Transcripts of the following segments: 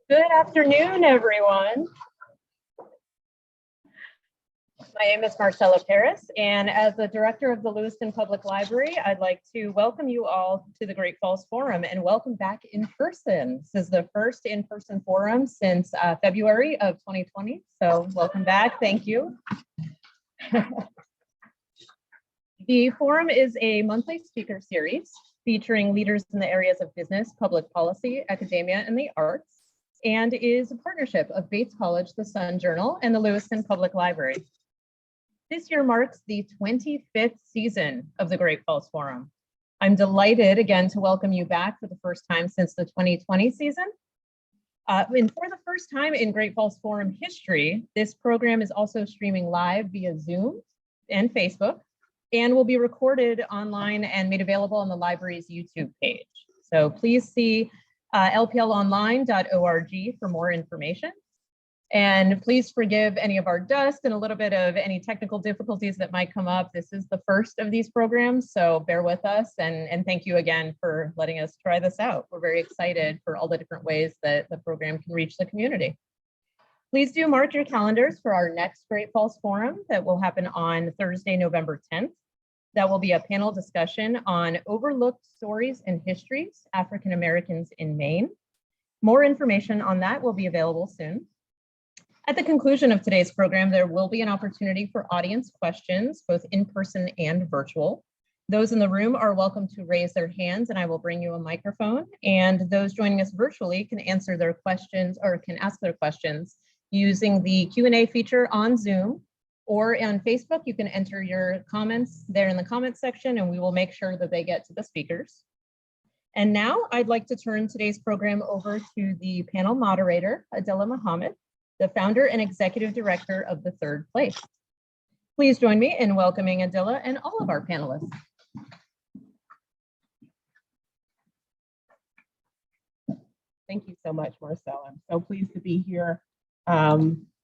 Good afternoon, everyone. My name is Marcella Paris, and as the director of the Lewiston Public Library, I'd like to welcome you all to the Great Falls Forum and welcome back in person. This is the first in-person forum since February of 2020, so welcome back. Thank you. The forum is a monthly speaker series featuring leaders in the areas of business, public policy, academia, and the arts, and is a partnership of Bates College, the Sun Journal, and the Lewiston Public Library. This year marks the 25th season of the Great Falls Forum. I'm delighted again to welcome you back for the first time since the 2020 season. And for the first time in Great Falls Forum history, this program is also streaming live via Zoom and Facebook, and will be recorded online and made available on the library's YouTube page. So please see lplonline.org for more information. And please forgive any of our dust and a little bit of any technical difficulties that might come up. This is the first of these programs, so bear with us, and thank you again for letting us try this out. We're very excited for all the different ways that the program can reach the community. Please do mark your calendars for our next Great Falls Forum that will happen on Thursday, November 10th. That will be a panel discussion on overlooked stories and histories, African Americans in Maine. More information on that will be available soon. At the conclusion of today's program, there will be an opportunity for audience questions, both in person and virtual. Those in the room are welcome to raise their hands and I will bring you a microphone. And those joining us virtually can answer their questions or can ask their questions using the Q&A feature on Zoom, or on Facebook. You can enter your comments there in the comments section and we will make sure that they get to the speakers. And now I'd like to turn today's program over to the panel moderator, Adela Muhammad, the founder and executive director of The Third Place. Please join me in welcoming Adela and all of our panelists. Thank you so much, Marcella. I'm so pleased to be here.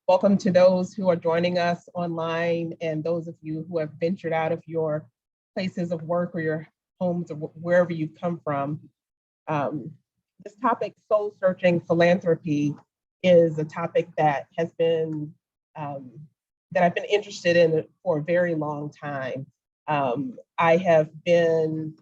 Welcome to those who are joining us online and those of you who have ventured out of your places of work or your homes or wherever you've come from. This topic, soul searching philanthropy, is a topic that has been, that I've been interested in for a very long time. I have been,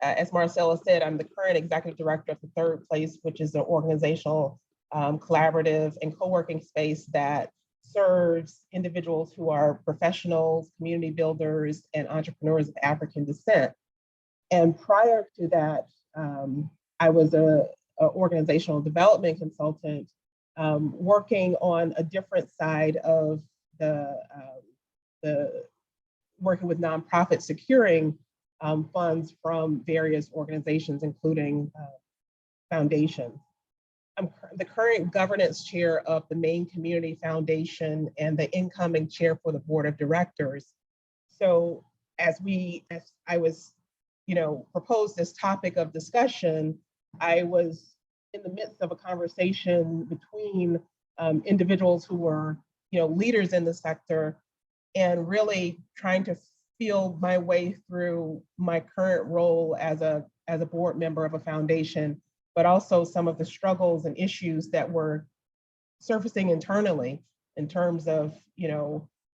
as Marcella said, I'm the current executive director of The Third Place, which is an organizational collaborative and co-working space that serves individuals who are professionals, community builders, and entrepreneurs of African descent. And prior to that, I was a organizational development consultant working on a different side of the working with nonprofits securing funds from various organizations, including foundations. I'm the current governance chair of the Maine Community Foundation and the incoming chair for the board of directors. So as I was, proposed this topic of discussion, I was in the midst of a conversation between individuals who were, leaders in the sector, and really trying to feel my way through my current role as a board member of a foundation, but also some of the struggles and issues that were surfacing internally in terms of,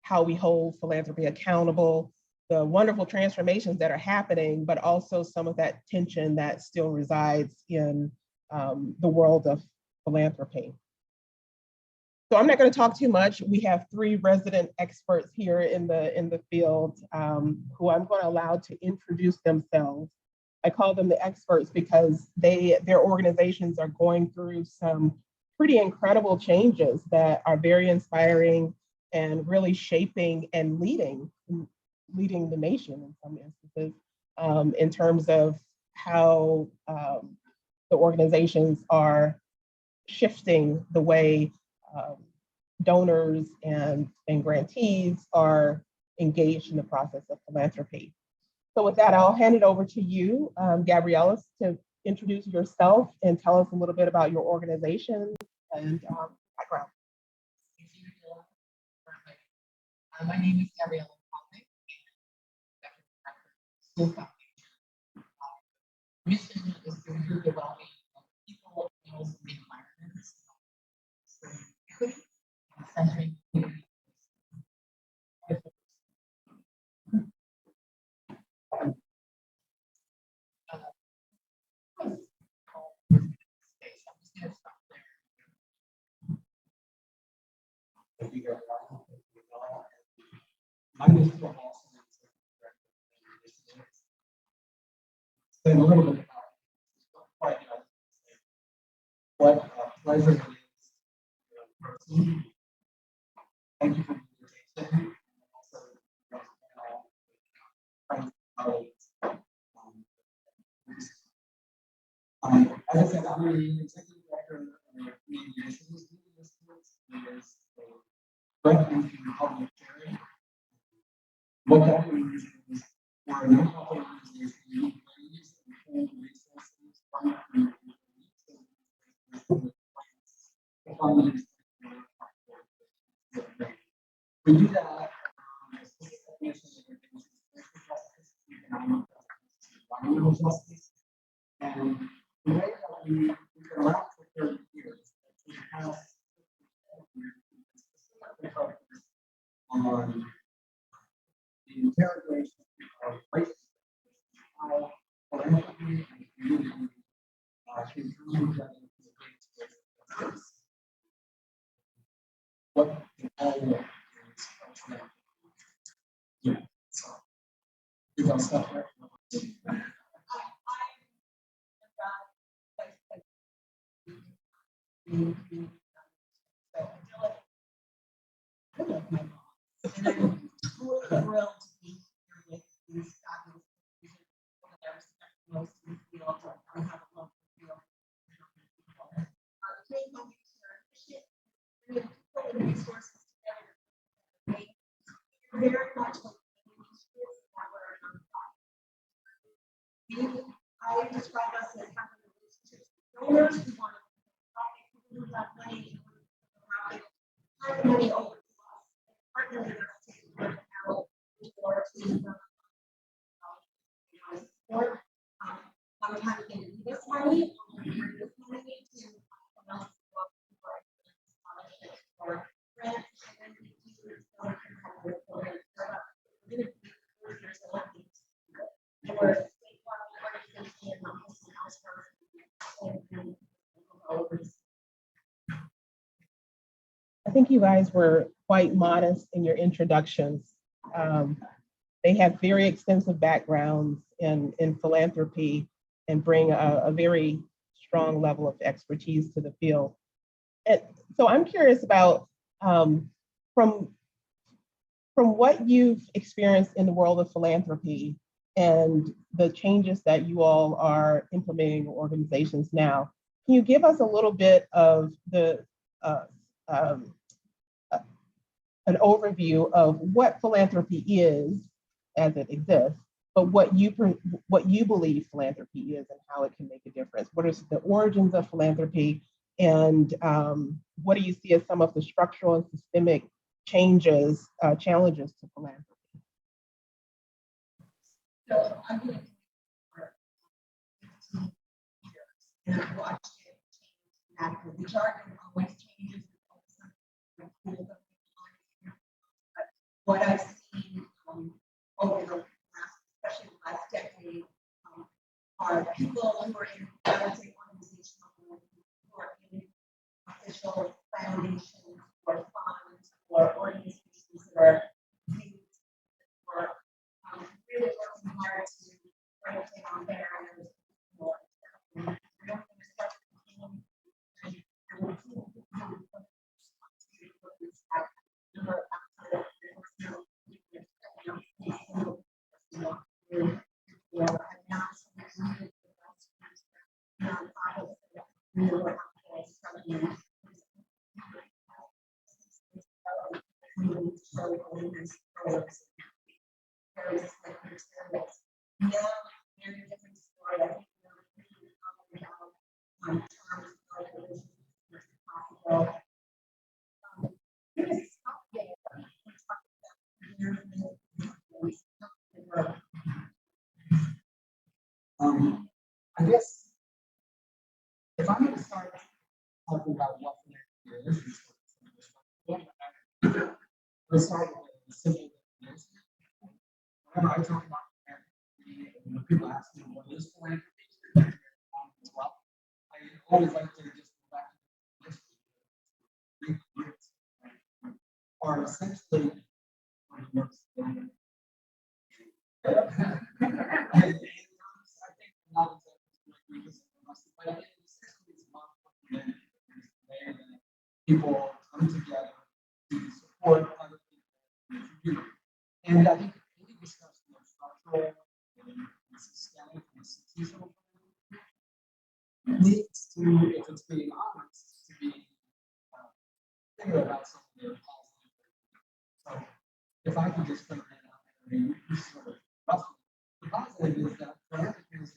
how we hold philanthropy accountable, the wonderful transformations that are happening, but also some of that tension that still resides in the world of philanthropy. So I'm not going to talk too much. We have three resident experts here in the field who I'm going to allow to introduce themselves. I call them the experts because their organizations are going through some pretty incredible changes that are very inspiring and really shaping and leading the nation in some instances in terms of how the organizations are shifting the way donors and grantees are engaged in the process of philanthropy. So with that, I'll hand it over to you, Gabriella, to introduce yourself and tell us a little bit about your organization and background. My name is Adela. Mission is to improve the well-being of people, animals, and environments. centering community. I'm just going to stop there. Thank you, Adela. My name is Phil. Say a little bit about quite what pleasure it is to proceed. Thank you for the invitation. And also, friends and colleagues. As I said, I'm the executive director of the Community Initiatives. Is a refuge in public charity. What that means is we're a nonprofit organization. We use and hold resources from the community to fund these. We do that environmental justice, and the way that we've been around for 30 years, we have on the interrogation of race, how philanthropy and community can come together to create what the all is philanthropy. Yeah, so you got stuff there. And I'm totally thrilled to be here with these fabulous people that I respect most in the field. I have a love for the field. Great moments are efficient, bringing people and resources together. Very much like the initiatives that were nonprofit. I describe us as having relationships with donors who want to who have money, and money over. Partnering us to work out or to support. Sometimes they need this money, or bring this money to scholarships or grants, and then we do some competitive programs. Or statewide organization and I think you guys were quite modest in your introductions. They have very extensive backgrounds in philanthropy and bring a very strong level of expertise to the field. And so I'm curious about from what you've experienced in the world of philanthropy and the changes that you all are implementing in organizations now. Can you give us a little bit of the an overview of what philanthropy is as it exists, but what you believe philanthropy is and how it can make a difference? What are the origins of philanthropy, and what do you see as some of the structural and systemic challenges to philanthropy? So I've been for 15 years, and I've watched it change radically. The jargon always changes. But what I've seen over the last, especially the last decade, are people who are in organizational, who are in official foundations or funds or organizations that are really working hard to break down barriers for I guess if I'm going to start talking about what philanthropy is, let's start with a simple definition. Whenever I talk about philanthropy, and when people ask me what is philanthropy, as well, I always like to just go back to the history. Three groups are essentially works. I think a lot of times, but essentially it's about people come together to support other people in the community. And I think we discussed more structural and systemic and institutional needs to, if it's being honest, to be thinking about some of their policy. So if I could just bring that up, I mean, you sort of roughly, the positive is that philanthropy is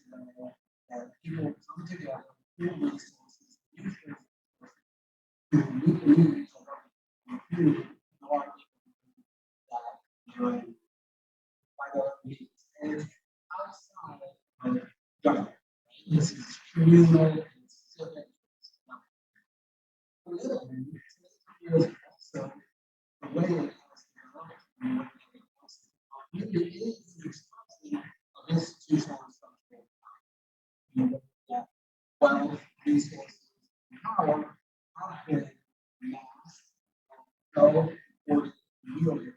that people come together, pool resources, use their resources to meet the needs of our community in order that by the needs. And it's outside of government. This is communal and civic. On the other hand, is also the way it has developed and what it has really is the expression of institutional structural that wealth, resources, and power have been amassed and or yielded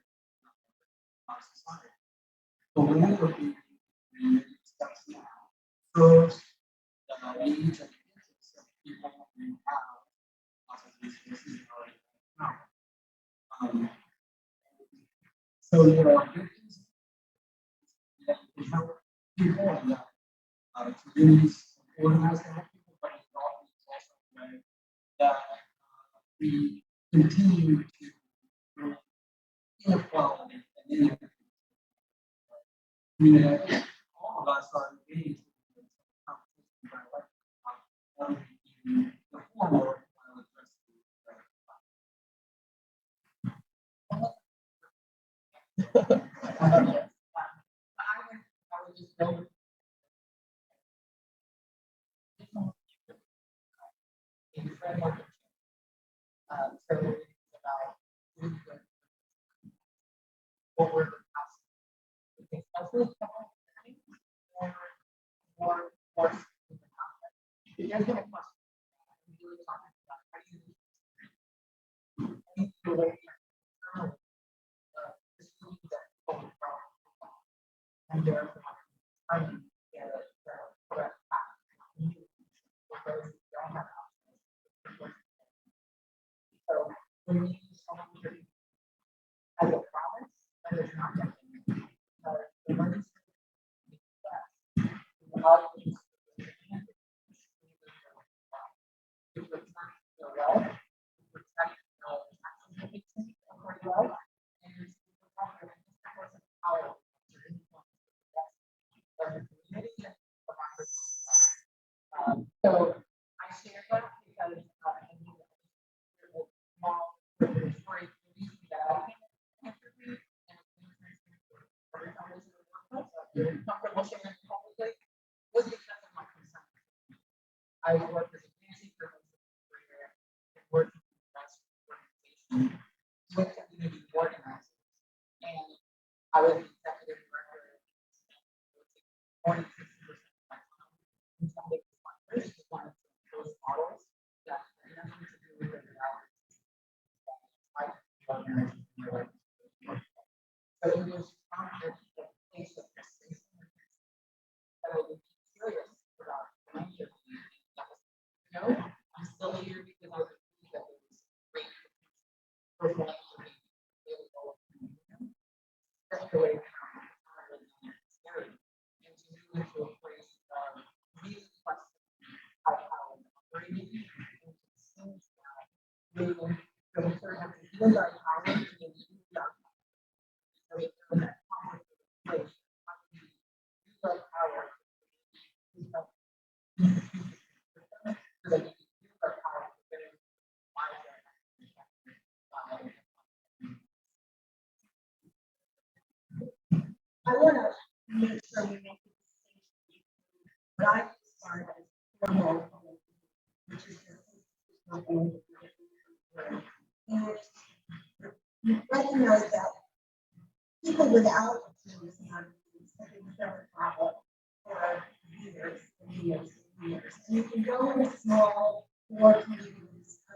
our society. But whenever we steps now, serves the needs and interests of people who have lots of resources already now. So there are good things that can help people and that communities organize to help people, but it's also a way that we continue to bring inequality and inequity. I mean, I think all of us are engaged in the competition by the former I would just go. In the framework of so it's about what we're especially more you guys have a question. We were talking about how do you relate and therefore correct because you don't have so when you use someone as a promise, that is not definitely the money so I share that because I knew that small story that comfortable sharing publicly was because of my concern. I worked as a fancy for most of my career and worked in the organization with community organizers. And I was the executive director and 40-60% of my time in some of the funders who wanted to those models that had nothing to do with their reality. So it was founded the place of this. I was curious about philanthropy. No, I'm still here because I believe that there was great for philanthropy available, especially scary, and to move into a place of really questioning how power is operating, and it seems that we will sort of have to use our power to use our power. So it's that power to place, how do we use our power to so that we can use our power to very I want to make sure we make the distinction what I started as formal, which is and you recognize that people without a tremendous amount of means have been very travel for years and years and years. And you can go into small poor communities. I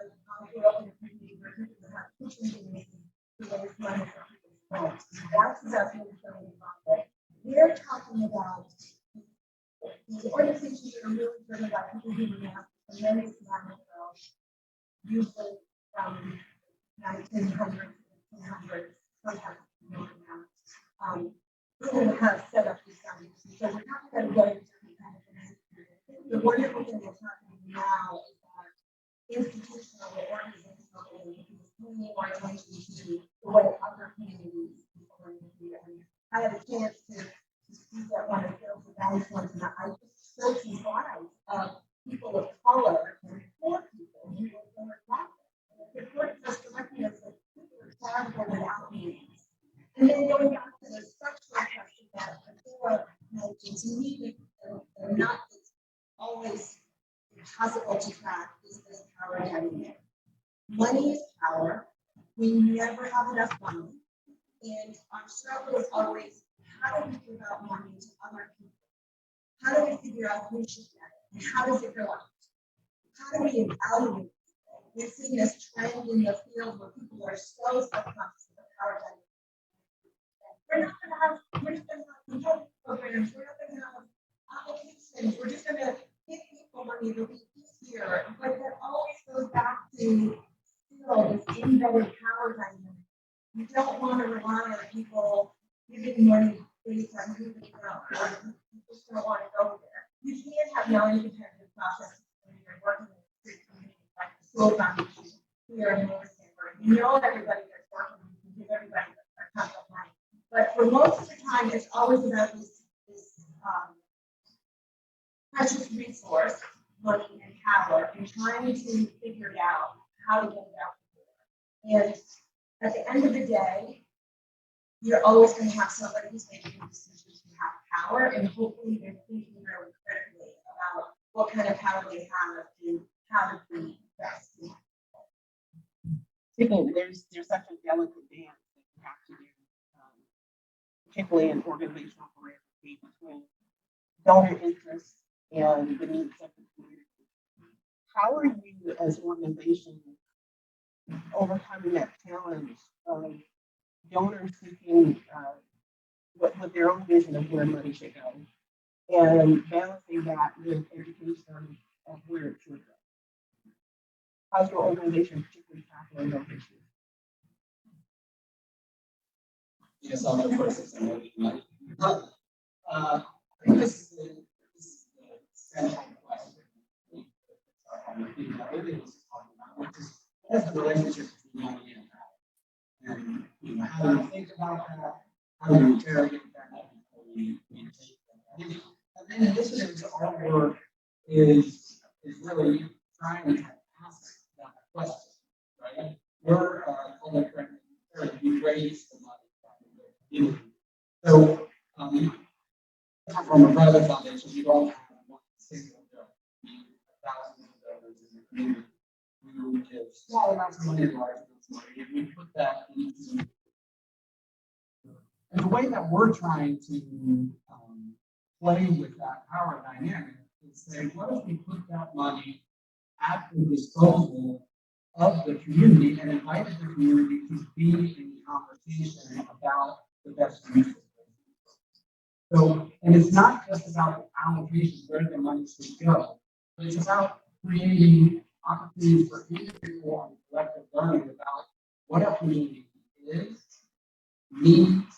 grew up in a community where people have kitchen units to raise money for people's rent. That's exactly what we're talking about. We're talking about these organizations that are really driven by people who have tremendous amount of wealth, usually from 1900s, 1800s, sometimes more now, who have set up these foundations. So we're not going to go into different kind of things. The wonderful thing that's happening now is that institutional or organizational is paying more attention to the way other communities people are in here. And I had a chance to speak at one of the events once, and I just showed some slides of people of color and poor people who were demographic. And it's important for us to recognize that people are traveling without means. And then going back to the structural question that Adela mentioned, to me, they're not always possible to track is this power dynamic. Money is power. We never have enough money. And our struggle is always, how do we give out money to other people? How do we figure out who should get it? And how does it go out? How do we evaluate it? We've seen this trend in the field where people are so self-conscious of the power dynamic. We're not going to have control programs. We're not going to have applications. We're just going to give people money. It'll be easier. But that always goes back to still this embedded power dynamic. You don't want to rely on people giving money based on who they know. You just don't want to go there. You can't have non-competitive processes when you're working in a street community like the school foundation here in Lewiston, where you know everybody that's working, you can give everybody a cup of money. But for most of the time, it's always about this precious resource, money and power, and trying to figure it out, how to get it out there. And at the end of the day, you're always going to have somebody who's making decisions who have power, and hopefully they're thinking really critically about what kind of power they have and how to be best. There's such a delicate dance that you have to do, particularly in organizational philanthropy, between donor interests and the needs of the community. How are you as organizations overcoming that challenge of donors seeking with their own vision of where money should go, and balancing that with education of where it should go? How's your organization particularly tackling those issues? Yes, I'll go first. Since I know you might. I think this is the central question. Everybody was talking about, which is what's the relationship between money and power, and how do we think about that? How do we interrogate that before we take that? And then initiatives, our work is really trying to ask that question, right? We're we raise the money from the community. So from a private foundation, you don't have one single donor. You have thousands of donors in the community who give small amounts of money, large amounts of money, and we put that into. And the way that we're trying to play with that power dynamic is say, what if we put that money at the disposal of the community and invited the community to be in the conversation about the best use of it. So, and it's not just about the allocation where the money should go, but it's about creating opportunities for individual and collective learning about what our community is, needs,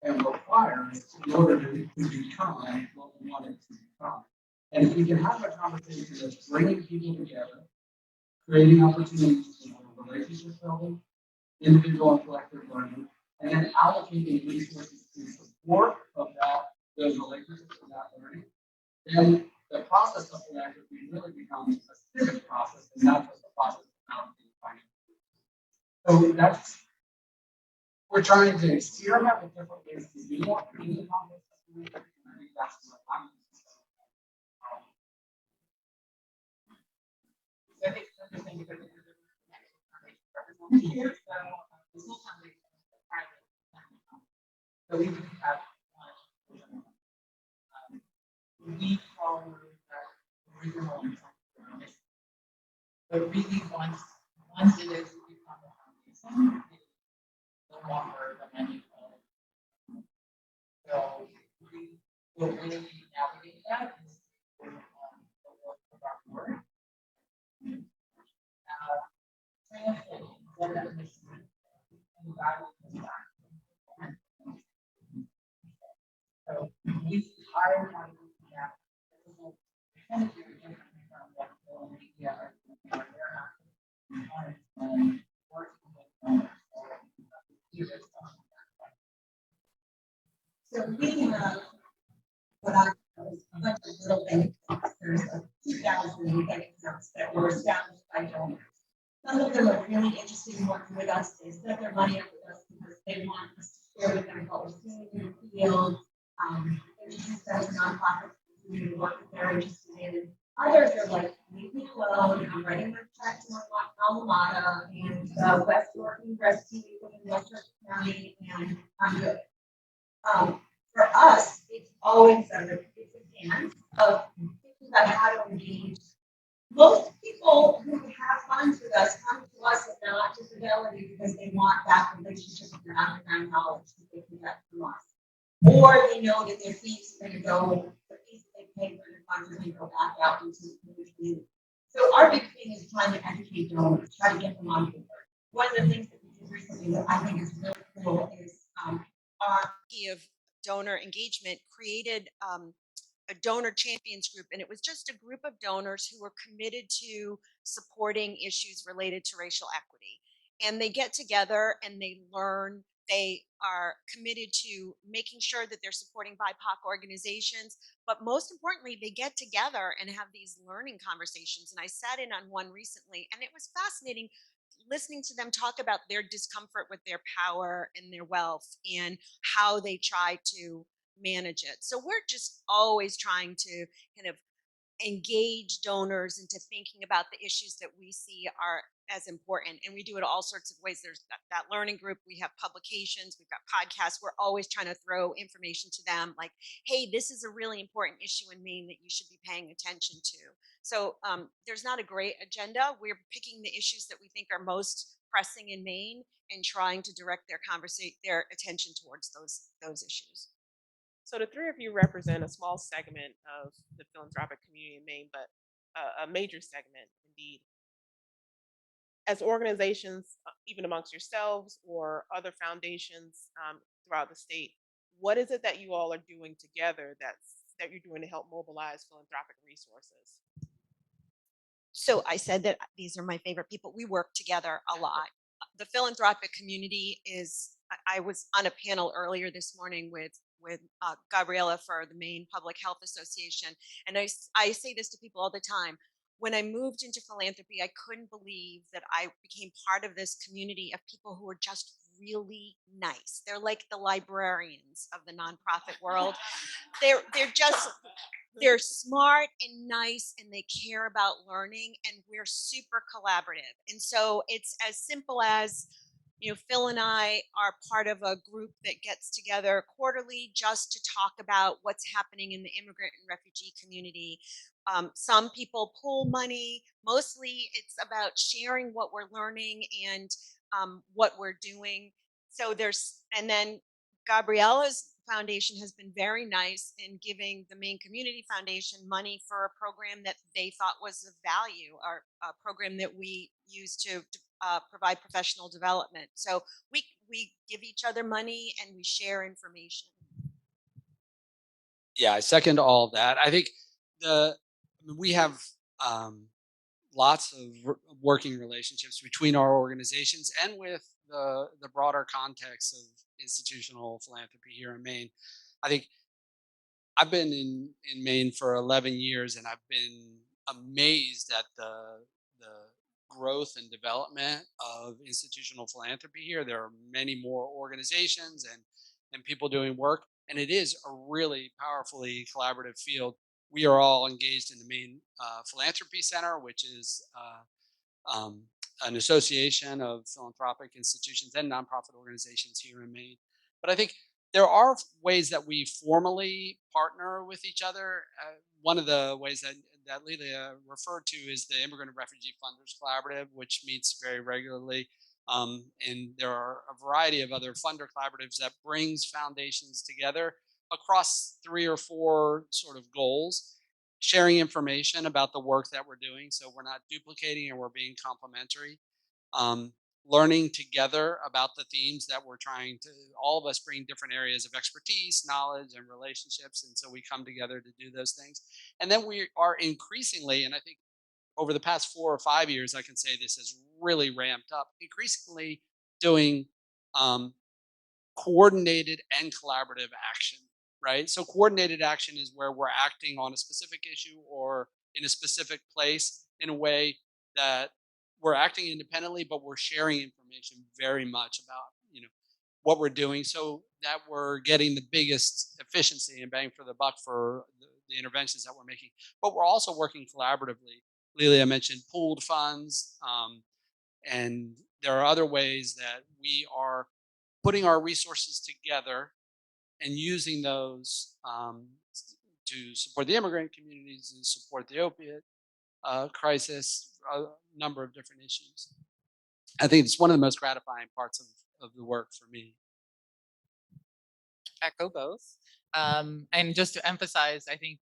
and requires in order to become what we want it to become. And if we can have a conversation that's bringing people together, creating opportunities for relationship building, individual and collective learning, and then allocating resources in support of those relationships and that learning, then the process of philanthropy really becomes a civic process and not just a process of allocating finance. So that's, we're trying to experiment with different ways to do that in the context of philanthropy, and I think that's what I'm I think it's interesting because it's representation. So the school foundation is the private. So we would have one. We follow the original intent. But really, once it is become a foundation, it's no longer the money. So we will really navigate that is the work of our board. Translating what that mission and value is. So we hire one of the kind of very different from what the media are doing. And working with them. So we have what I call a bunch of little bank accounts. There's 2,000 bank accounts that were established by donors. Some of them are really interested in working with us. They set their money up with us because they want us to share with them what we're seeing in the field. Introduce them to nonprofits community work that they're interested in. Others are like, leave me alone. I'm writing my check to my alma mater and West York University in Western County, and I'm good. For us, it's always it's a dance of thinking about how to engage. Most people who have funds with us come to us and not to Fidelity because they want that relationship with their underground knowledge that they can get from us. Or they know that their fees are going to go, the fees that they pay for the funds are going to go back out into the community. So our big thing is trying to educate donors, try to get them on board. One of the things that we did recently that I think is really cool is our of donor engagement created a donor champions group, and it was just a group of donors who were committed to supporting issues related to racial equity. And they get together and they learn. They are committed to making sure that they're supporting BIPOC organizations, but most importantly, they get together and have these learning conversations. And I sat in on one recently, and it was fascinating listening to them talk about their discomfort with their power and their wealth and how they try to manage it. So we're just always trying to kind of engage donors into thinking about the issues that we see are as important. And we do it all sorts of ways. There's that learning group. We have publications. We've got podcasts. We're always trying to throw information to them like, hey, this is a really important issue in Maine that you should be paying attention to. So there's not a great agenda. We're picking the issues that we think are most pressing in Maine and trying to direct their attention towards those issues. So the three of you represent a small segment of the philanthropic community in Maine, but a major segment indeed. As organizations, even amongst yourselves or other foundations throughout the state, what is it that you all are doing together that you're doing to help mobilize philanthropic resources? So I said that these are my favorite people. We work together a lot. The philanthropic community is, I was on a panel earlier this morning with Gabriela for the Maine Public Health Association. And I say this to people all the time. When I moved into philanthropy, I couldn't believe that I became part of this community of people who are just really nice. They're like the librarians of the nonprofit world. They're smart and nice, and they care about learning, and we're super collaborative. And so it's as simple as, Phil and I are part of a group that gets together quarterly just to talk about what's happening in the immigrant and refugee community. Some people pull money. Mostly it's about sharing what we're learning and what we're doing. So and then Gabriela's foundation has been very nice in giving the Maine Community Foundation money for a program that they thought was of value, or a program that we use to provide professional development. So we give each other money and we share information. Yeah, I second all of that. I think we have lots of working relationships between our organizations and with the broader context of institutional philanthropy here in Maine. I think I've been in Maine for 11 years, and I've been amazed at the growth and development of institutional philanthropy here. There are many more organizations and people doing work, and it is a really powerfully collaborative field. We are all engaged in the Maine Philanthropy Center, which is an association of philanthropic institutions and nonprofit organizations here in Maine. But I think there are ways that we formally partner with each other. One of the ways that Lelia referred to is the Immigrant and Refugee Funders Collaborative, which meets very regularly. And there are a variety of other funder collaboratives that brings foundations together across 3 or 4 sort of goals, sharing information about the work that we're doing, so we're not duplicating and we're being complementary. Learning together about the themes that we're trying to, all of us bring different areas of expertise, knowledge, and relationships, and so we come together to do those things. And then we are increasingly, and I think over the past 4 or 5 years, I can say this has really ramped up, increasingly doing coordinated and collaborative action, right? So coordinated action is where we're acting on a specific issue or in a specific place in a way that we're acting independently, but we're sharing information very much about, what we're doing so that we're getting the biggest efficiency and bang for the buck for the interventions that we're making. But we're also working collaboratively. Lelia mentioned pooled funds, and there are other ways that we are putting our resources together and using those to support the immigrant communities and support the opiate crisis, a number of different issues. I think it's one of the most gratifying parts of the work for me. Echo both. And just to emphasize, I think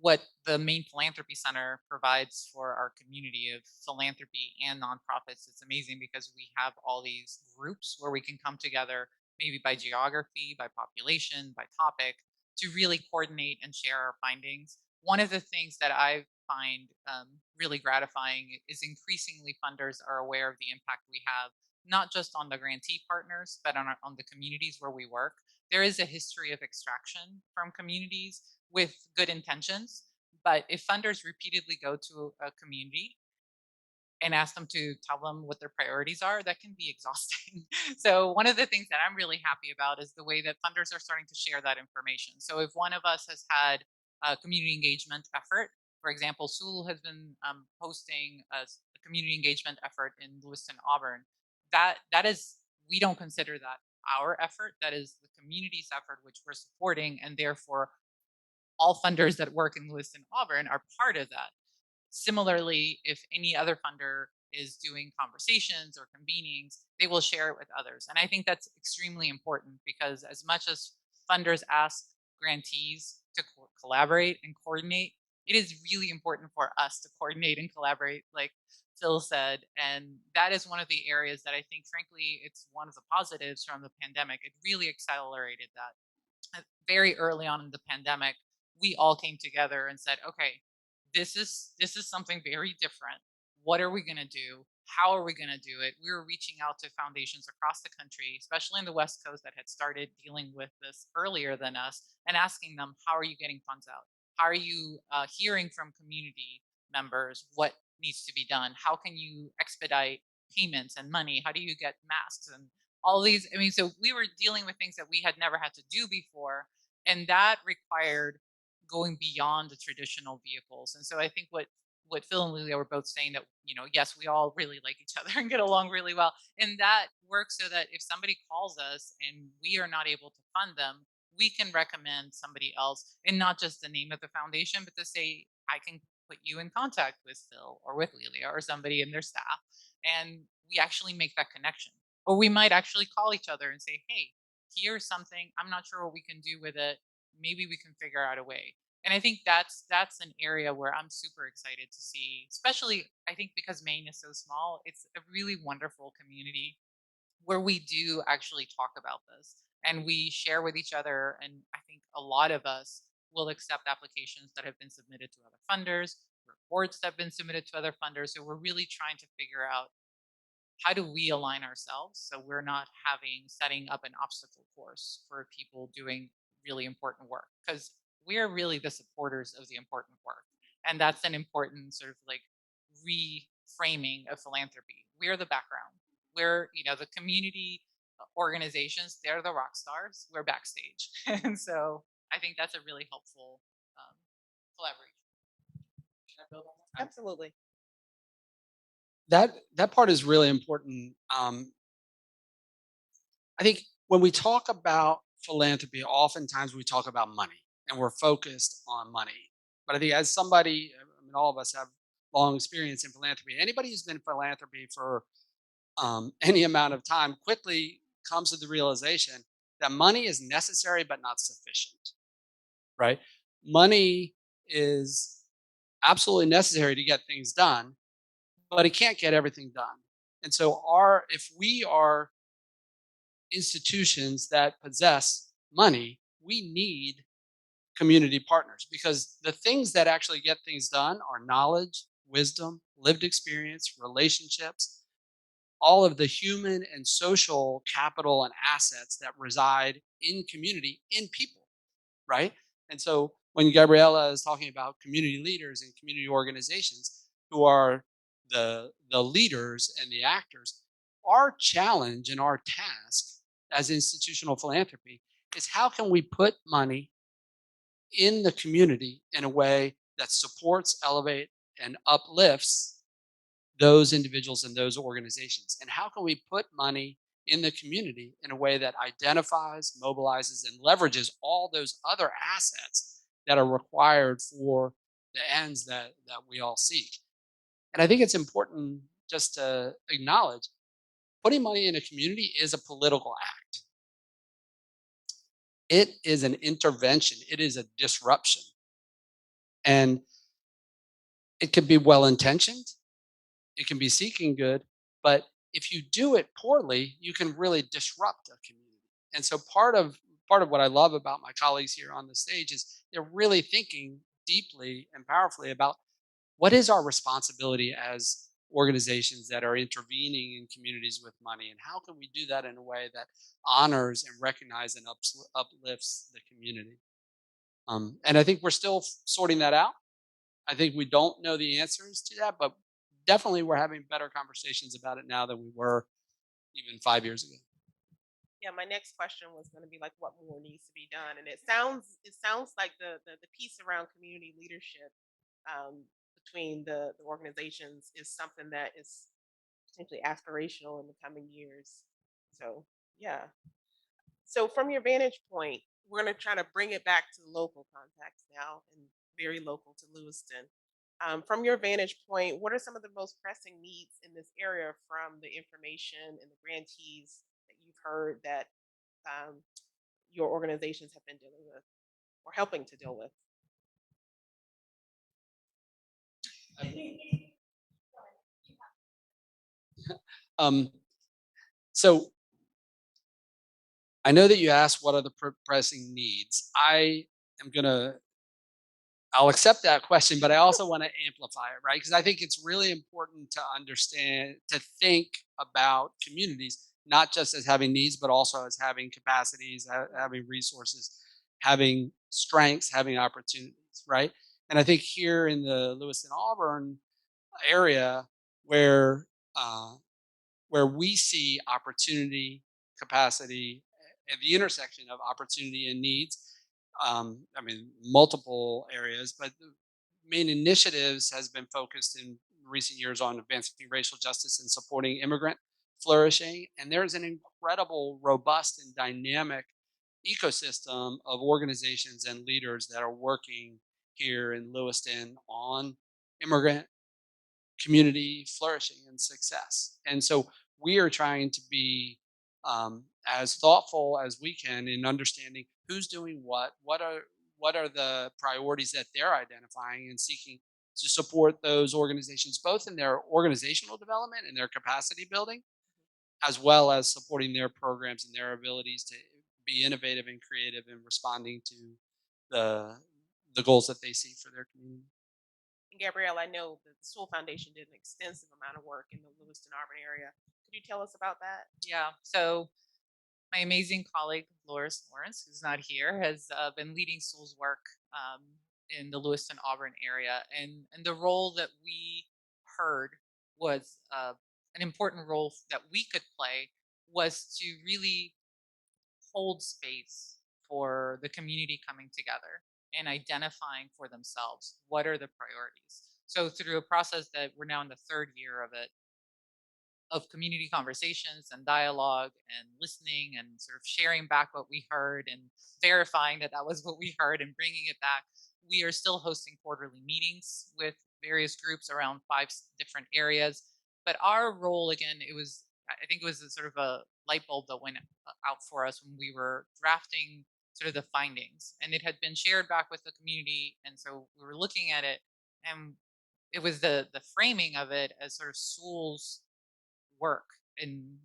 what the Maine Philanthropy Center provides for our community of philanthropy and nonprofits, it's amazing because we have all these groups where we can come together, maybe by geography, by population, by topic, to really coordinate and share our findings. One of the things that I find really gratifying is increasingly funders are aware of the impact we have, not just on the grantee partners, but on the communities where we work. There is a history of extraction from communities with good intentions, but if funders repeatedly go to a community and ask them to tell them what their priorities are, that can be exhausting. So one of the things that I'm really happy about is the way that funders are starting to share that information. So if one of us has had a community engagement effort, for example, Sewell has been hosting a community engagement effort in Lewiston, Auburn. That is, we don't consider that our effort. That is the community's effort, which we're supporting, and therefore all funders that work in Lewiston, Auburn are part of that. Similarly, if any other funder is doing conversations or convenings, they will share it with others. And I think that's extremely important because as much as funders ask grantees to collaborate and coordinate, it is really important for us to coordinate and collaborate, like Phil said. And that is one of the areas that I think, frankly, it's one of the positives from the pandemic. It really accelerated that. Very early on in the pandemic, we all came together and said, okay, this is something very different. What are we going to do? How are we going to do it? We were reaching out to foundations across the country, especially in the West Coast that had started dealing with this earlier than us, and asking them, how are you getting funds out? How are you hearing from community members what needs to be done? How can you expedite payments and money? How do you get masks and all these? I mean, so we were dealing with things that we had never had to do before, and that required going beyond the traditional vehicles. And so I think what Phil and Lelia were both saying, that, yes, we all really like each other and get along really well. And that works so that if somebody calls us and we are not able to fund them, we can recommend somebody else, and not just the name of the foundation, but to say, I can put you in contact with Phil or with Lelia or somebody in their staff. And we actually make that connection. Or we might actually call each other and say, hey, here's something, I'm not sure what we can do with it. Maybe we can figure out a way. And I think that's an area where I'm super excited to see, especially I think because Maine is so small, it's a really wonderful community where we do actually talk about this and we share with each other. And I think a lot of us will accept applications that have been submitted to other funders, reports that have been submitted to other funders. So we're really trying to figure out, how do we align ourselves so we're not setting up an obstacle course for people doing really important work? Because we are really the supporters of the important work. And that's an important sort of like reframing of philanthropy. We're the background. We're, the community organizations, they're the rock stars. We're backstage. And so I think that's a really helpful collaboration. Can I build on that? Absolutely. that part is really important. I think when we talk about philanthropy, oftentimes we talk about money and we're focused on money. But I think as somebody, I mean, all of us have long experience in philanthropy. Anybody who's been in philanthropy for any amount of time quickly comes to the realization that money is necessary but not sufficient, right? Money is absolutely necessary to get things done, but it can't get everything done. And so, if we are institutions that possess money, we need community partners because the things that actually get things done are knowledge, wisdom, lived experience, relationships, all of the human and social capital and assets that reside in community, in people, right? And so when Gabriela is talking about community leaders and community organizations who are the leaders and the actors, our challenge and our task as institutional philanthropy is how can we put money in the community in a way that supports, elevate, and uplifts those individuals and those organizations? And how can we put money in the community in a way that identifies, mobilizes, and leverages all those other assets that are required for the ends that we all seek? And I think it's important just to acknowledge putting money in a community is a political act. It is an intervention. It is a disruption. And it can be well intentioned. It can be seeking good, but if you do it poorly, you can really disrupt a community. And so part of what I love about my colleagues here on the stage is they're really thinking deeply and powerfully about what is our responsibility as organizations that are intervening in communities with money, and how can we do that in a way that honors and recognizes and uplifts the community. And I think we're still sorting that out. I think we don't know the answers to that, but definitely we're having better conversations about it now than we were even 5 years ago. Yeah, my next question was going to be like, what more needs to be done? And it sounds like the piece around community leadership between the organizations is something that is potentially aspirational in the coming years. So yeah. So from your vantage point, we're going to try to bring it back to the local context now, and very local to Lewiston. From your vantage point, what are some of the most pressing needs in this area from the information and the grantees that you've heard that um, your organizations have been dealing with or helping to deal with? So I know that you asked what are the pressing needs. I'll accept that question, but I also want to amplify it, right? Because I think it's really important to understand, to think about communities, not just as having needs, but also as having capacities, having resources, having strengths, having opportunities, right? And I think here in the Lewiston Auburn area where uh, where we see opportunity, capacity, at the intersection of opportunity and needs. I mean, multiple areas, but the main initiatives has been focused in recent years on advancing racial justice and supporting immigrant flourishing. And there's an incredible, robust, and dynamic ecosystem of organizations and leaders that are working here in Lewiston on immigrant community flourishing and success. And so we are trying to be as thoughtful as we can in understanding who's doing what are the priorities that they're identifying and seeking to support those organizations both in their organizational development and their capacity building, as well as supporting their programs and their abilities to be innovative and creative in responding to the goals that they see for their community. And Gabrielle, I know that the Sewell Foundation did an extensive amount of work in the Lewiston Auburn area. Could you tell us about that? Yeah. So my amazing colleague Loris Lawrence, who's not here, has been leading Sewell's work in the Lewiston Auburn area, and the role that we heard was an important role that we could play was to really hold space for the community coming together and identifying for themselves what are the priorities. So through a process that we're now in the third year of it, of community conversations and dialogue and listening and sort of sharing back what we heard and verifying that that was what we heard and bringing it back. We are still hosting quarterly meetings with various groups around 5 different areas. But our role, again, I think it was a sort of a light bulb that went out for us when we were drafting sort of the findings. And it had been shared back with the community. And so we were looking at it, and it was the framing of it as sort of Sewell's work in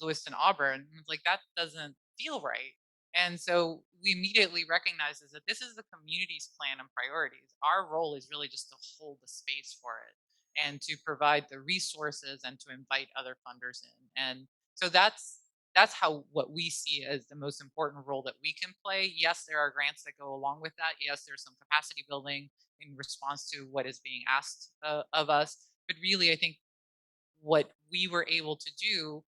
Lewiston, Auburn. It's like, that doesn't feel right. And so we immediately recognized that this is the community's plan and priorities. Our role is really just to hold the space for it and to provide the resources and to invite other funders in. And so that's how what we see as the most important role that we can play. Yes, there are grants that go along with that. Yes, there's some capacity building in response to what is being asked of us. But really, I think what we were able to do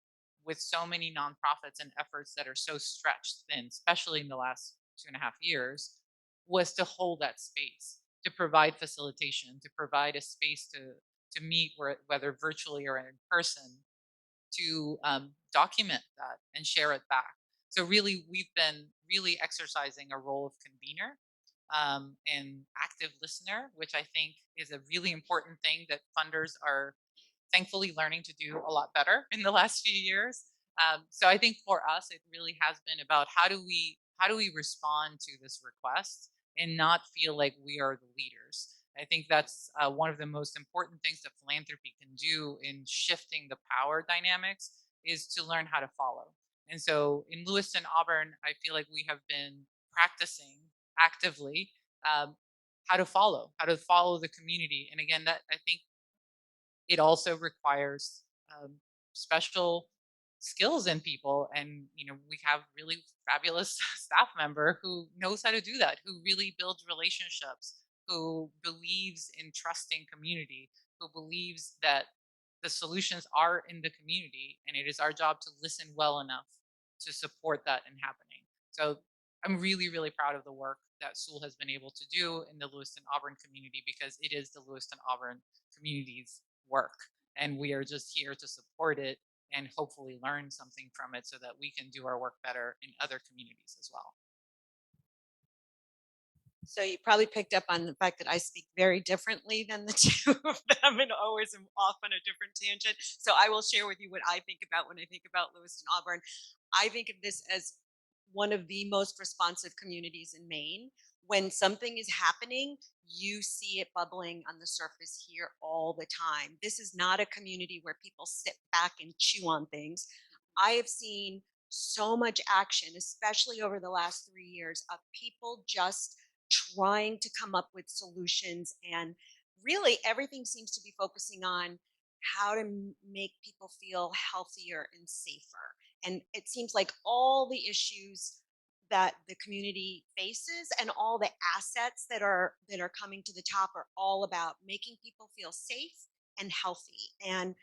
with so many nonprofits and efforts that are so stretched thin, especially in the last 2.5 years, was to hold that space, to provide facilitation, to provide a space to meet, whether virtually or in person, to document that and share it back. So really, we've been really exercising a role of convener and active listener, which I think is a really important thing that funders are thankfully learning to do a lot better in the last few years. So I think for us, it really has been about how do we respond to this request and not feel like we are the leaders. I think that's one of the most important things that philanthropy can do in shifting the power dynamics is to learn how to follow. And so in Lewiston, Auburn, I feel like we have been practicing actively how to follow the community. And again, that I think it also requires special skills in people. And, we have really fabulous staff member who knows how to do that, who really builds relationships, who believes in trusting community, who believes that the solutions are in the community. And it is our job to listen well enough to support that in happening. So I'm really, really proud of the work that Sewell has been able to do in the Lewiston Auburn community, because it is the Lewiston Auburn community's work. And we are just here to support it and hopefully learn something from it so that we can do our work better in other communities as well. So you probably picked up on the fact that I speak very differently than the two of them and always am off on a different tangent. So I will share with you what I think about when I think about Lewiston, Auburn. I think of this as one of the most responsive communities in Maine. When something is happening, you see it bubbling on the surface here all the time. This is not a community where people sit back and chew on things. I have seen so much action, especially over the last 3 years, of people just trying to come up with solutions. And really, everything seems to be focusing on how to make people feel healthier and safer. And it seems like all the issues that the community faces and all the assets that are coming to the top are all about making people feel safe and healthy. And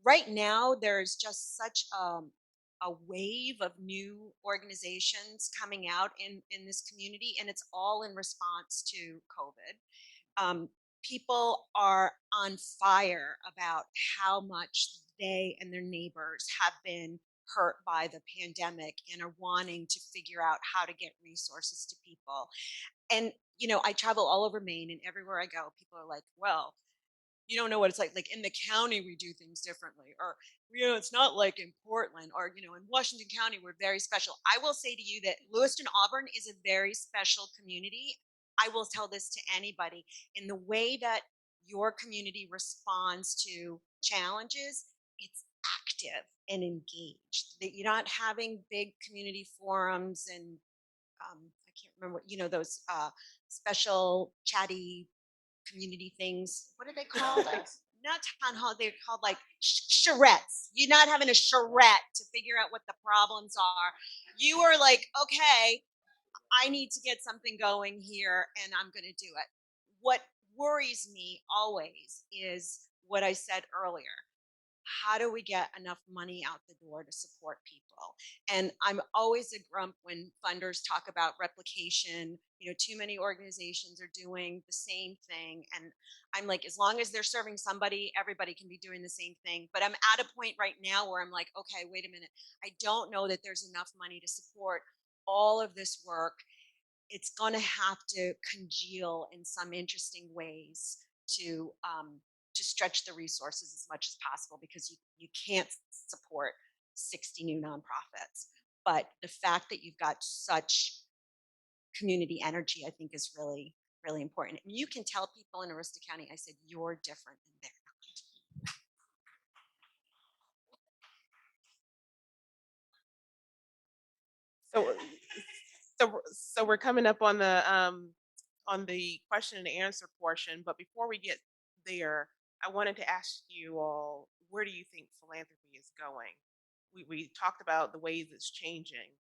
right now, there's just such a wave of new organizations coming out in this community, and it's all in response to COVID. People are on fire about how much they and their neighbors have been hurt by the pandemic and are wanting to figure out how to get resources to people. And, I travel all over Maine, and everywhere I go, people are like, well, you don't know what it's like. Like in the county, we do things differently, or, it's not like in Portland, or, in Washington County, we're very special. I will say to you that Lewiston, Auburn is a very special community. I will tell this to anybody. In the way that your community responds to challenges, it's active and engaged. That you're not having big community forums and I can't remember, those special chatty community things. What are they called? Not town hall. They're called like charrettes. You're not having a charrette to figure out what the problems are. You are like, okay, I need to get something going here, and I'm going to do it. What worries me always is what I said earlier. how do we get enough money out the door to support people? And I'm always a grump when funders talk about replication. You know, too many organizations are doing the same thing. And I'm like, as long as they're serving somebody, everybody can be doing the same thing. But I'm at a point right now where I'm like, okay, wait a minute. I don't know that there's enough money to support all of this work. It's going to have to congeal in some interesting ways to stretch the resources as much as possible, because you can't support 60 new nonprofits. But the fact that you've got such community energy, I think, is really, really important. And you can tell people in Aroostook County, I said, you're different than they're So, so we're coming up on the question and answer portion, but before we get there, I wanted to ask you all, where do you think philanthropy is going? We talked about the ways it's changing.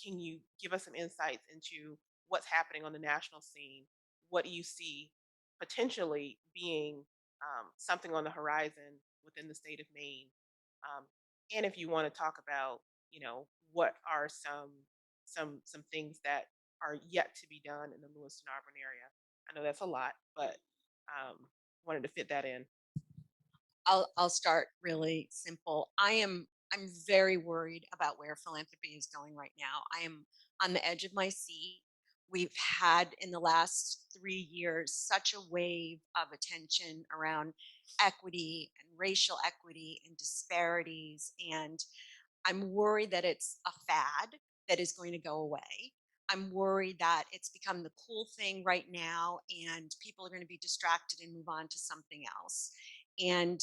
Can you give us some insights into what's happening on the national scene? What do you see potentially being something on the horizon within the state of Maine? And if you want to talk about, you know, what are some things that are yet to be done in the Lewiston Auburn area? I know that's a lot, but wanted to fit that in. I'll start really simple. I'm very worried about where philanthropy is going right now. I am on the edge of my seat. We've had in the last 3 years such a wave of attention around equity and racial equity and disparities, and I'm worried that it's a fad that is going to go away. I'm worried that it's become the cool thing right now and people are going to be distracted and move on to something else. And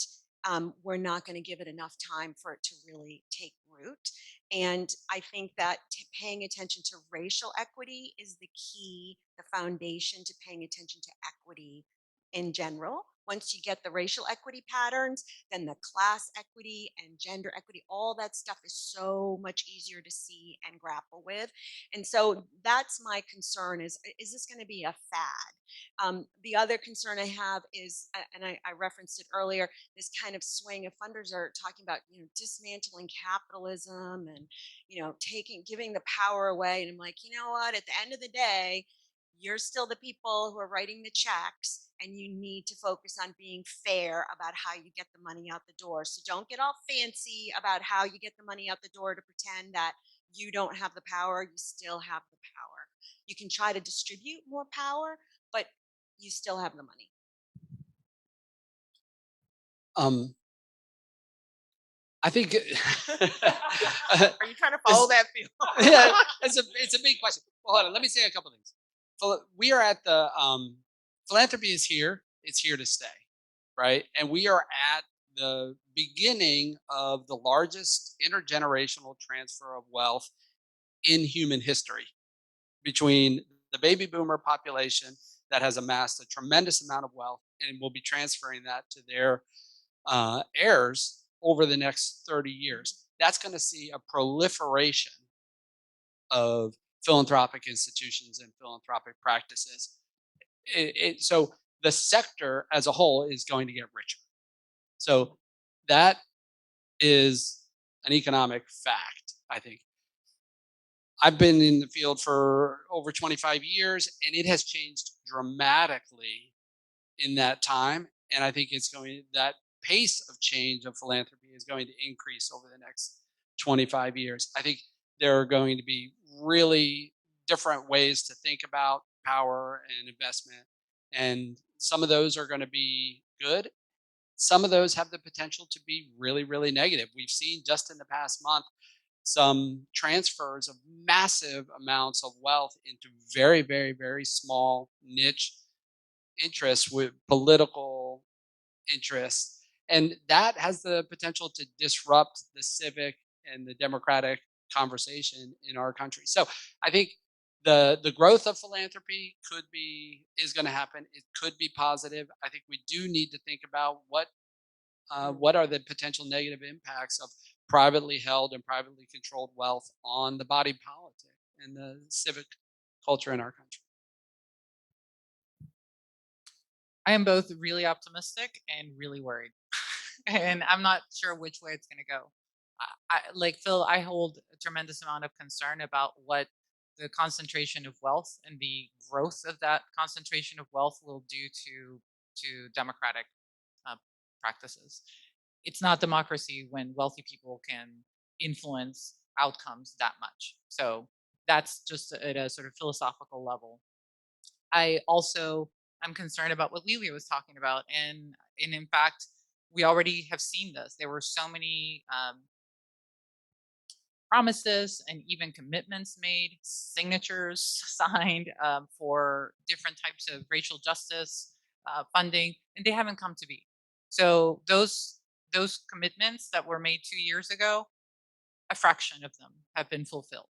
we're not going to give it enough time for it to really take root. And I think that paying attention to racial equity is the key, the foundation to paying attention to equity in general. Once you get the racial equity patterns, then the class equity and gender equity, all that stuff is so much easier to see and grapple with. And so that's my concern: is this going to be a fad? The other concern I have is, and I referenced it earlier, this kind of swing of funders are talking about, you know, dismantling capitalism and, you know, giving the power away. And I'm like, you know what, at the end of the day, you're still the people who are writing the checks, and you need to focus on being fair about how you get the money out the door. So don't get all fancy about how you get the money out the door to pretend that you don't have the power. You still have the power. You can try to distribute more power, but you still have the money. I think Are you trying to follow that field? yeah, it's a big question. Well, hold on, let me say a couple things. We are at the philanthropy is here. It's here to stay, right? And we are at the beginning of the largest intergenerational transfer of wealth in human history, between the baby boomer population that has amassed a tremendous amount of wealth and will be transferring that to their heirs over the next 30 years. That's going to see a proliferation of philanthropic institutions and philanthropic practices. So the sector as a whole is going to get richer. So that is an economic fact, I think. I've been in the field for over 25 years, and it has changed dramatically in that time. And I think that pace of change of philanthropy is going to increase over the next 25 years. I think there are going to be really different ways to think about power and investment. And some of those are going to be good. Some of those have the potential to be really, really negative. We've seen just in the past month some transfers of massive amounts of wealth into very, very, very small niche interests with political interests. And that has the potential to disrupt the civic and the democratic conversation in our country. So I think the growth of philanthropy is going to happen. It could be positive. I think we do need to think about what are the potential negative impacts of privately held and privately controlled wealth on the body politic and the civic culture in our country. I am both really optimistic and really worried. and I'm not sure which way it's going to go. Like Phil, I hold a tremendous amount of concern about what the concentration of wealth and the growth of that concentration of wealth will do to democratic practices. It's not democracy when wealthy people can influence outcomes that much. So that's just at a sort of philosophical level. I also am concerned about what Lilia was talking about, and in fact, we already have seen this. There were so many promises and even commitments made, signatures signed for different types of racial justice funding, and they haven't come to be. So those commitments that were made 2 years ago, a fraction of them have been fulfilled.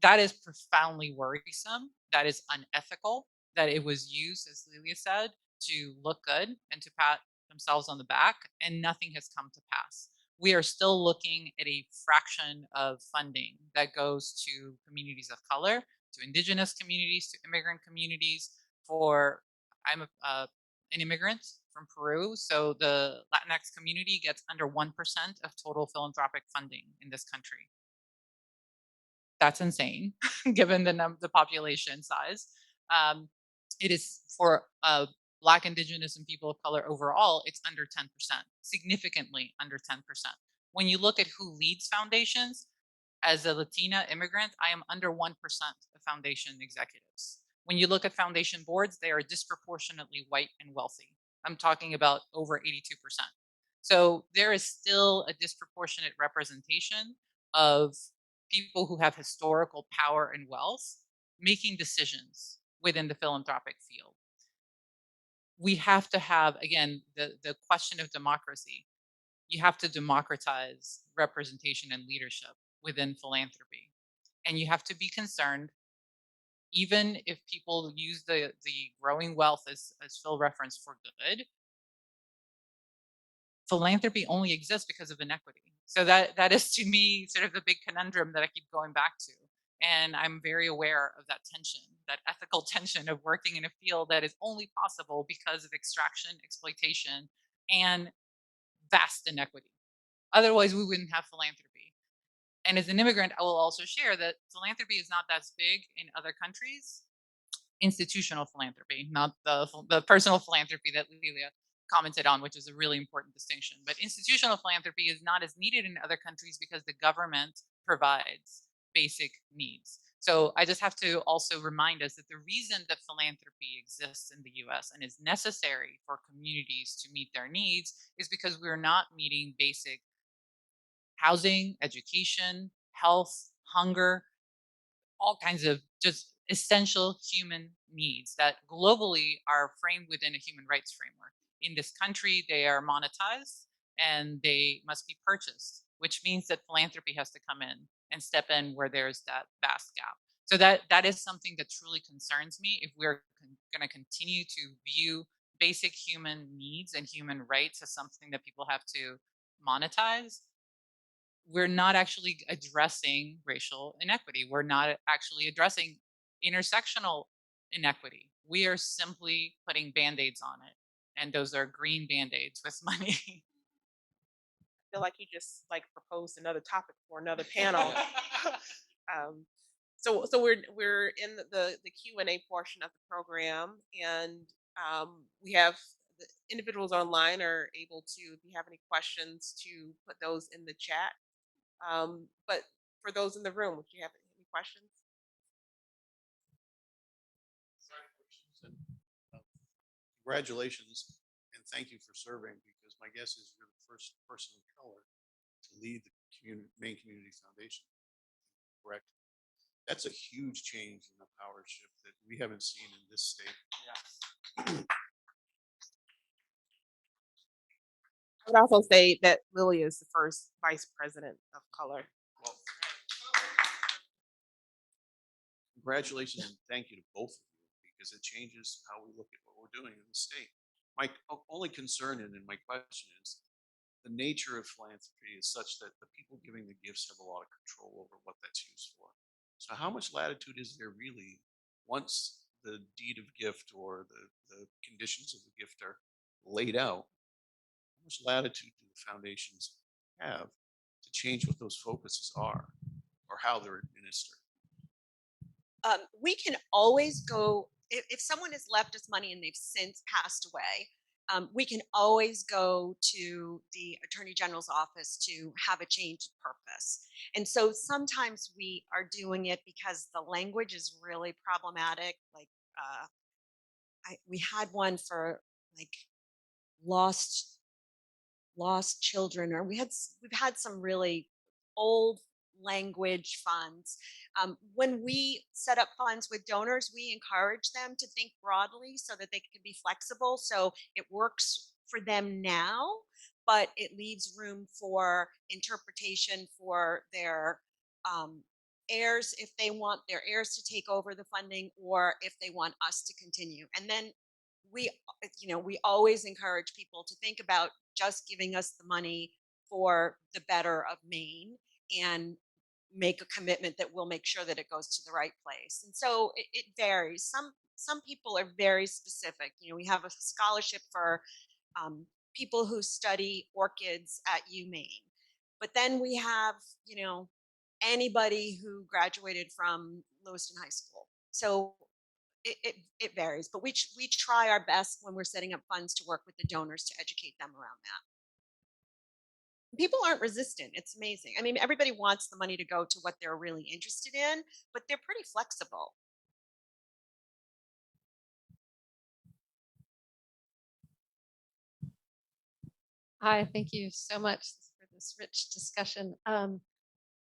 That is profoundly worrisome. That is unethical. That it was used, as Lilia said, to look good and to pat themselves on the back, and nothing has come to pass. We are still looking at a fraction of funding that goes to communities of color, to indigenous communities, to immigrant communities. I'm an immigrant from Peru, so the Latinx community gets under 1% of total philanthropic funding in this country. That's insane, given the population size. It is for Black, Indigenous, and people of color overall, it's under 10%, significantly under 10%. When you look at who leads foundations, as a Latina immigrant, I am under 1% of foundation executives. When you look at foundation boards, they are disproportionately white and wealthy. I'm talking about over 82%. So there is still a disproportionate representation of people who have historical power and wealth making decisions within the philanthropic field. We have to have, again, the question of democracy. You have to democratize representation and leadership within philanthropy. And you have to be concerned, even if people use the growing wealth as Phil referenced for good, philanthropy only exists because of inequity. So that is to me sort of the big conundrum that I keep going back to. And I'm very aware of that tension, that ethical tension of working in a field that is only possible because of extraction, exploitation, and vast inequity. Otherwise, we wouldn't have philanthropy. And as an immigrant, I will also share that philanthropy is not that big in other countries. Institutional philanthropy, not the personal philanthropy that Lilia commented on, which is a really important distinction. But institutional philanthropy is not as needed in other countries because the government provides basic needs. So I just have to also remind us that the reason that philanthropy exists in the US and is necessary for communities to meet their needs is because we're not meeting basic housing, education, health, hunger, all kinds of just essential human needs that globally are framed within a human rights framework. In this country, they are monetized and they must be purchased, which means that philanthropy has to come in and step in where there's that vast gap. So that is something that truly concerns me. If we're going to continue to view basic human needs and human rights as something that people have to monetize, we're not actually addressing racial inequity. We're not actually addressing intersectional inequity. We are simply putting Band-Aids on it. And those are green Band-Aids with money. I feel like you just like proposed another topic for another panel. So we're in the Q&A portion of the program, and we have the individuals online are able to, if you have any questions, to put those in the chat. But for those in the room, would you have any questions? Congratulations and thank you for serving, because my guess is you're the first person of color to lead the Maine Community Foundation. Correct? That's a huge change in the power shift that we haven't seen in this state. I would also say that Lily is the first vice president of color. Well, congratulations and thank you to both of you, because it changes how we look at what we're doing in the state. My only concern and my question is, the nature of philanthropy is such that the people giving the gifts have a lot of control over what that's used for. So how much latitude is there really once the deed of gift or the conditions of the gift are laid out? How much latitude do the foundations have to change what those focuses are or how they're administered? We can always go, if someone has left us money and they've since passed away, we can always go to the Attorney General's office to have a change of purpose. And so sometimes we are doing it because the language is really problematic. Like we had one for like lost children, or we've had some really old language funds. When we set up funds with donors, we encourage them to think broadly so that they can be flexible. So it works for them now, but it leaves room for interpretation for their heirs, if they want their heirs to take over the funding, or if they want us to continue. And then we always encourage people to think about just giving us the money for the better of Maine, and make a commitment that we'll make sure that it goes to the right place. And so it varies. Some people are very specific. We have a scholarship for people who study orchids at UMaine, but then we have anybody who graduated from Lewiston High School. So it varies, but we try our best when we're setting up funds to work with the donors to educate them around that. People aren't resistant. It's amazing. I mean, everybody wants the money to go to what they're really interested in, but they're pretty flexible. Hi, thank you so much for this rich discussion.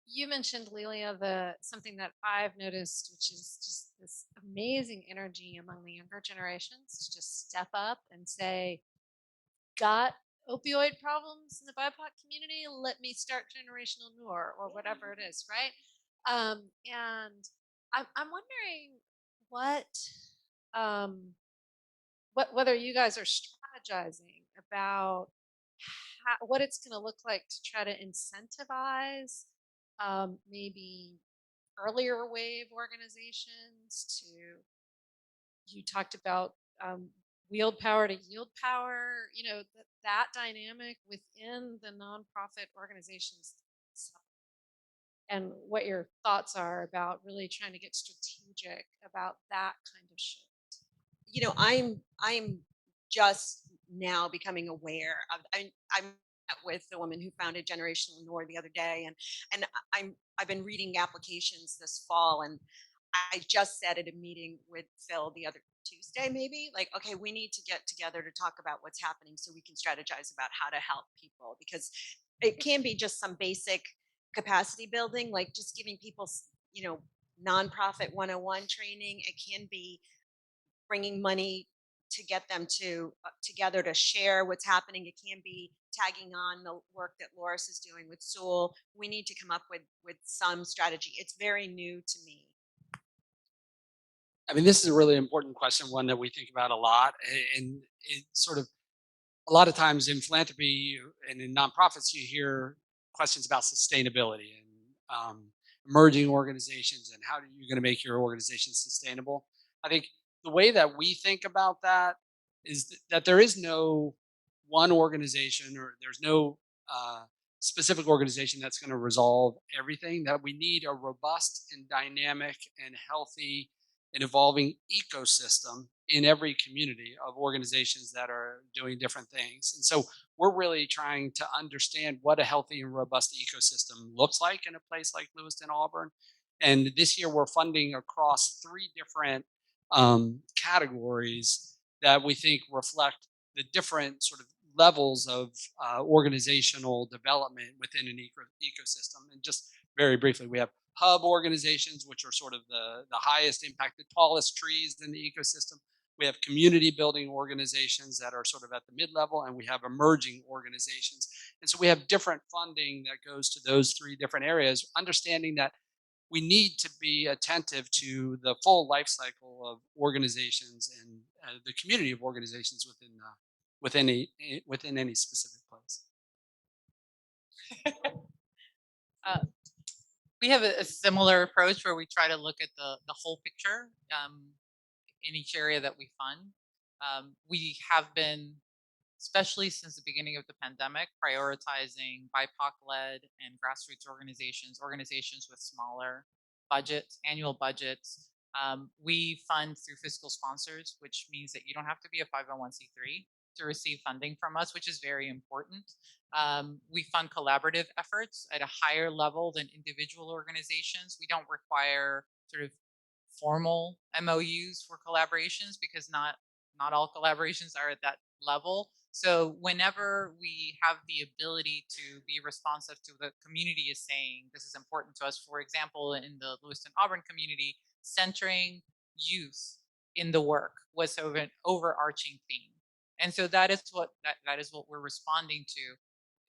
You mentioned, Lelia, something that I've noticed, which is just this amazing energy among the younger generations to just step up and say, got opioid problems in the BIPOC community, let me start generational noor, or whatever it is, right? And I'm wondering whether you guys are strategizing about what it's going to look like to try to incentivize maybe earlier wave organizations you talked about wield power to yield power, that dynamic within the nonprofit organizations, and what your thoughts are about really trying to get strategic about that kind of shift. I'm just now becoming aware of. I met with the woman who founded Generational Noor the other day, and I've been reading applications this fall, and I just said at a meeting with Phil the other Tuesday, maybe, like, okay, we need to get together to talk about what's happening so we can strategize about how to help people, because it can be just some basic capacity building, like just giving people, nonprofit 101 training. It can be bringing money to get them together to share what's happening. It can be tagging on the work that Loris is doing with Sewell. We need to come up with some strategy. It's very new to me. I mean, this is a really important question, one that we think about a lot, and it sort of, a lot of times in philanthropy and in nonprofits, you hear questions about sustainability and emerging organizations and how are you going to make your organization sustainable. I think the way that we think about that is that there is no one organization, or there's no specific organization that's going to resolve everything. That we need a robust and dynamic and healthy and evolving ecosystem in every community of organizations that are doing different things. And so we're really trying to understand what a healthy and robust ecosystem looks like in a place like Lewiston, Auburn. And this year we're funding across 3 different categories that we think reflect the different sort of levels of organizational development within an ecosystem. And just very briefly, we have hub organizations, which are sort of the highest impact, the tallest trees in the ecosystem. We have community building organizations that are sort of at the mid-level, and we have emerging organizations. And so we have different funding that goes to those 3 different areas, understanding that we need to be attentive to the full life cycle of organizations and the community of organizations within any specific place. We have a similar approach where we try to look at the whole picture in each area that we fund. We have been especially since the beginning of the pandemic, prioritizing BIPOC-led and grassroots organizations, organizations with smaller budgets, annual budgets. We fund through fiscal sponsors, which means that you don't have to be a 501c3 to receive funding from us, which is very important. We fund collaborative efforts at a higher level than individual organizations. We don't require sort of formal MOUs for collaborations because not all collaborations are at that level. So whenever we have the ability to be responsive to what the community is saying, this is important to us. For example, in the Lewiston Auburn community, centering youth in the work was sort of an overarching theme. And so that is what we're responding to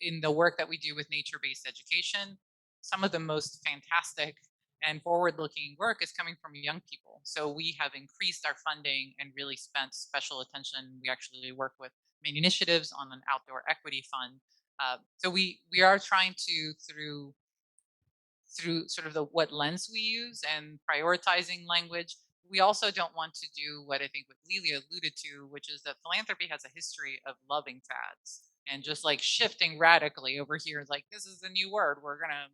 in the work that we do with nature-based education. Some of the most fantastic and forward-looking work is coming from young people. So we have increased our funding and really spent special attention. We actually work with Maine initiatives on an outdoor equity fund. So we are trying to, through sort of what lens we use and prioritizing language, we also don't want to do what I think what Lelia alluded to, which is that philanthropy has a history of loving fads and just like shifting radically over here. Like, this is the new word. We're gonna,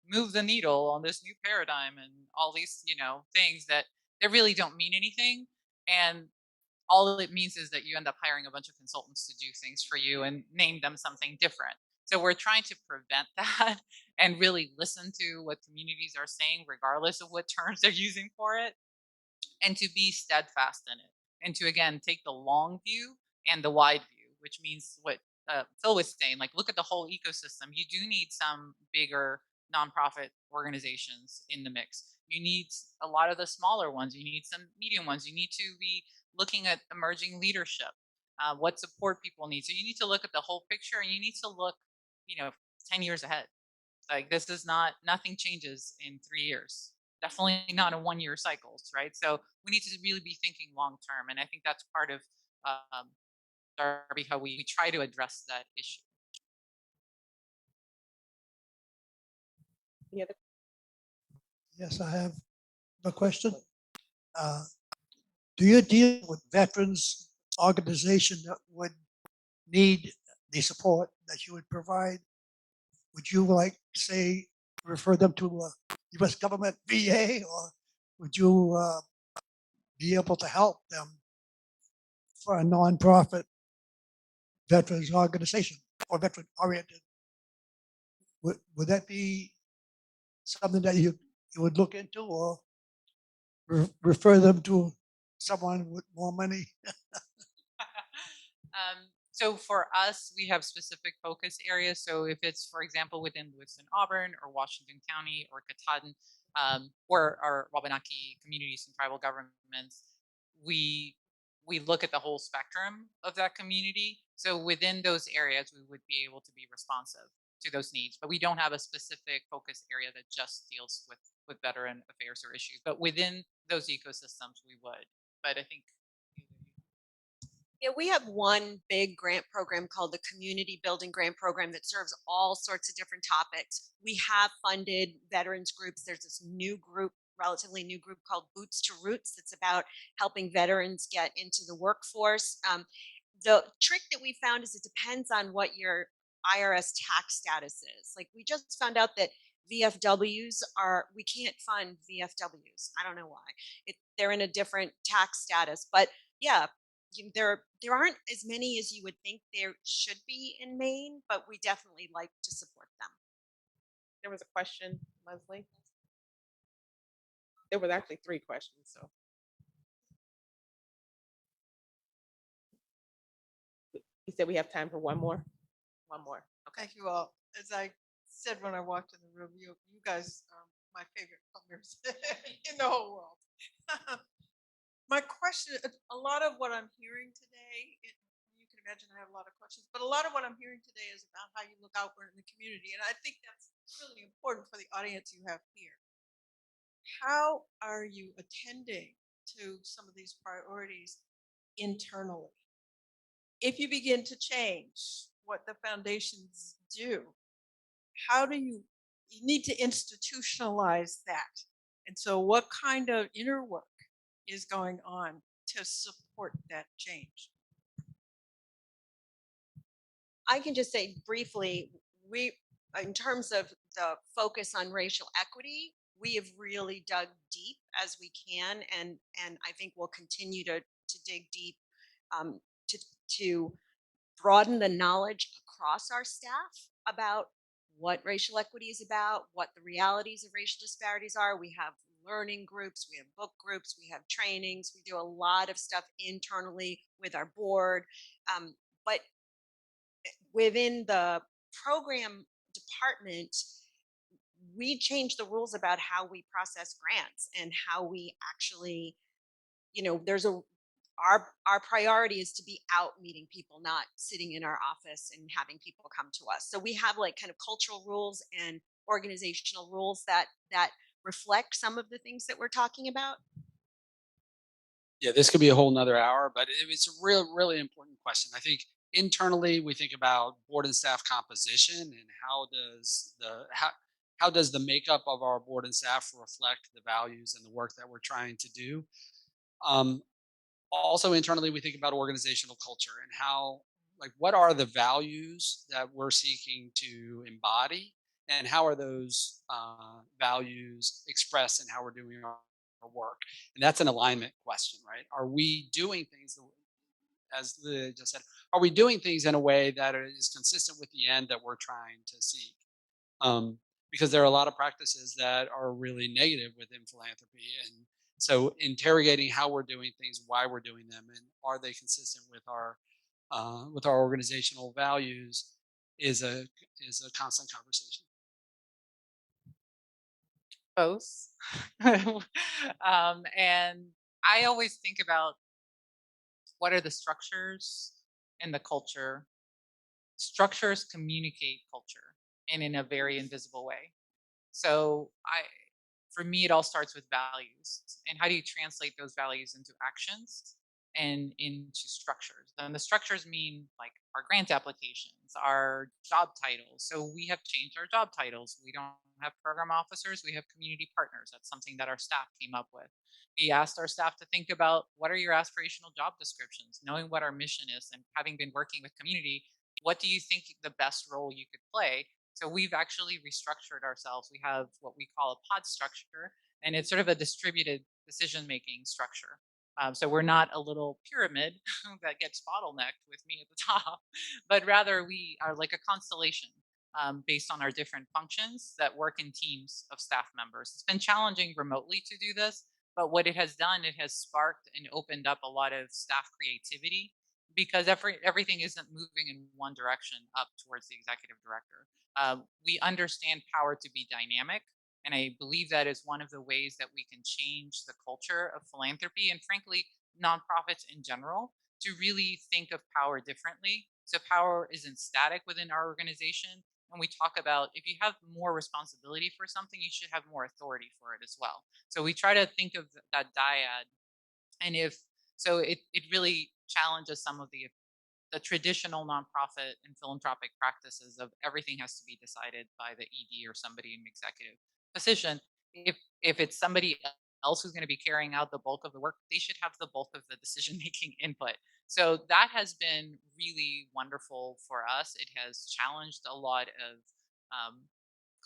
move the needle on this new paradigm and all these, things that really don't mean anything. And all it means is that you end up hiring a bunch of consultants to do things for you and name them something different. So we're trying to prevent that and really listen to what communities are saying, regardless of what terms they're using for it, and to be steadfast in it. And to, again, take the long view and the wide view, which means what Phil was saying, like, look at the whole ecosystem. You do need some bigger nonprofit organizations in the mix. You need a lot of the smaller ones. You need some medium ones. You need to be looking at emerging leadership, what support people need. So you need to look at the whole picture, and you need to look, 10 years ahead. Like, this is nothing changes in 3 years. Definitely not in 1 year cycles, right? So we need to really be thinking long term. And I think that's part of Darby, how we try to address that issue. Any other? Yes, I have a question. Do you deal with veterans organization that would need the support that you would provide? Would you say, refer them to a U.S. government VA, or would you be able to help them for a nonprofit veterans organization or veteran oriented? Would that be something that you would look into, or refer them to someone with more money? So for us, we have specific focus areas. So if it's, for example, within Lewiston, Auburn, or Washington County, or Katahdin, or our Wabanaki communities and tribal governments, we look at the whole spectrum of that community. So within those areas, we would be able to be responsive to those needs, but we don't have a specific focus area that just deals with veteran affairs or issues. But within those ecosystems, we would. But I think. Yeah, we have one big grant program called the Community Building Grant Program that serves all sorts of different topics. We have funded veterans groups. There's this new group, relatively new group called Boots to Roots that's about helping veterans get into the workforce. The trick that we found is it depends on what your IRS tax status is. Like, we just found out that VFWs we can't fund VFWs. I don't know why. They're in a different tax status, but yeah, there aren't as many as you would think there should be in Maine, but we definitely like to support them. There was a question, Leslie. There was actually 3 questions, so. You said we have time for one more? One more. Okay. Thank you all. As I said when I walked in the room, you guys are my favorite plumbers in the whole world. My question, a lot of what I'm hearing today, you can imagine I have a lot of questions, but a lot of what I'm hearing today is about how you look outward in the community. And I think that's really important for the audience you have here. How are you attending to some of these priorities internally? If you begin to change what the foundations do, how do you need to institutionalize that? And so what kind of inner work is going on to support that change? I can just say briefly, in terms of the focus on racial equity, we have really dug deep as we can, and I think we'll continue to dig deep, um, to to broaden the knowledge across our staff about what racial equity is about, what the realities of racial disparities are. We have learning groups, we have book groups, we have trainings, we do a lot of stuff internally with our board. But within the program department, we changed the rules about how we process grants and how we actually, there's our priority is to be out meeting people, not sitting in our office and having people come to us. So we have like kind of cultural rules and organizational rules that reflect some of the things that we're talking about. Yeah, this could be a whole nother hour, but it's a really important question. I think internally we think about board and staff composition and how does the makeup of our board and staff reflect the values and the work that we're trying to do. Also internally we think about organizational culture and how, like, what are the values that we're seeking to embody and how are those values expressed in how we're doing our work. And that's an alignment question, right? Are we doing things, as Leah just said, are we doing things in a way that is consistent with the end that we're trying to seek? Because there are a lot of practices that are really negative within philanthropy. And so interrogating how we're doing things, why we're doing them, and are they consistent with our organizational values is a constant conversation. Both. And I always think about what are the structures and the culture. Structures communicate culture and in a very invisible way. So for me, it all starts with values. And how do you translate those values into actions and into structures? And the structures mean like our grant applications, our job titles. So we have changed our job titles. We don't have program officers, we have community partners. That's something that our staff came up with. We asked our staff to think about what are your aspirational job descriptions, knowing what our mission is, and having been working with community, what do you think the best role you could play? So we've actually restructured ourselves. We have what we call a pod structure, and it's sort of a distributed decision-making structure. So we're not a little pyramid that gets bottlenecked with me at the top, but rather we are like a constellation based on our different functions that work in teams of staff members. It's been challenging remotely to do this, but what it has done, it has sparked and opened up a lot of staff creativity because everything isn't moving in one direction up towards the executive director. We understand power to be dynamic, and I believe that is one of the ways that we can change the culture of philanthropy and frankly, nonprofits in general to really think of power differently. So power isn't static within our organization. And we talk about if you have more responsibility for something, you should have more authority for it as well. So we try to think of that dyad. And it really challenges some of the traditional nonprofit and philanthropic practices of everything has to be decided by the ED or somebody in executive position. If it's somebody else who's going to be carrying out the bulk of the work, they should have the bulk of the decision making input. So that has been really wonderful for us. It has challenged a lot of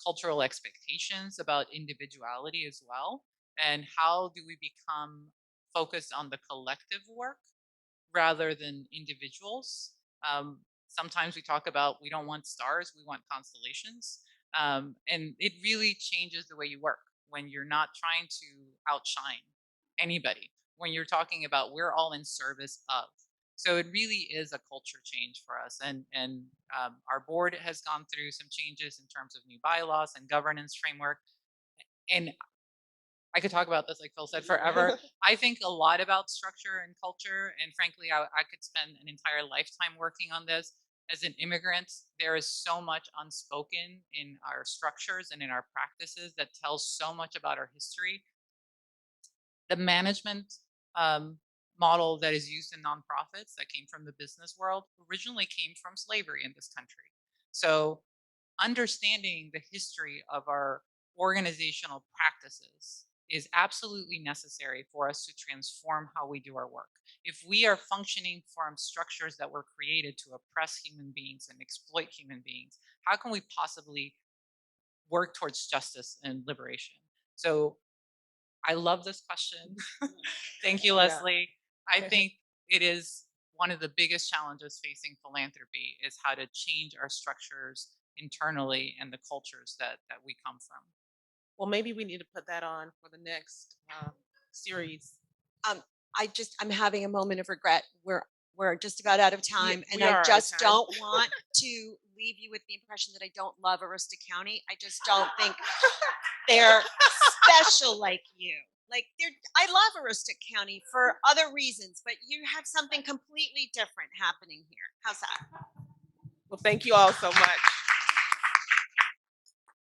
cultural expectations about individuality as well. And how do we become focused on the collective work rather than individuals? Sometimes we talk about we don't want stars, we want constellations. And it really changes the way you work when you're not trying to outshine anybody, when you're talking about we're all in service of. So it really is a culture change for us. And our board has gone through some changes in terms of new bylaws and governance framework. And I could talk about this, like Phil said, forever. I think a lot about structure and culture. And frankly, I could spend an entire lifetime working on this. As an immigrant, there is so much unspoken in our structures and in our practices that tells so much about our history. The management model that is used in nonprofits that came from the business world originally came from slavery in this country. So understanding the history of our organizational practices is absolutely necessary for us to transform how we do our work. If we are functioning from structures that were created to oppress human beings and exploit human beings, how can we possibly work towards justice and liberation? So I love this question. Thank you, Leslie. I think it is one of the biggest challenges facing philanthropy is how to change our structures internally and the cultures that we come from. Well, maybe we need to put that on for the next series. I'm having a moment of regret. We're just about out of time, and we are I out of just time. don't want to leave you with the impression that I don't love Aroostook County. I just don't think they're special like you. Like I love Aroostook County for other reasons, but you have something completely different happening here. How's that? Well, thank you all so much.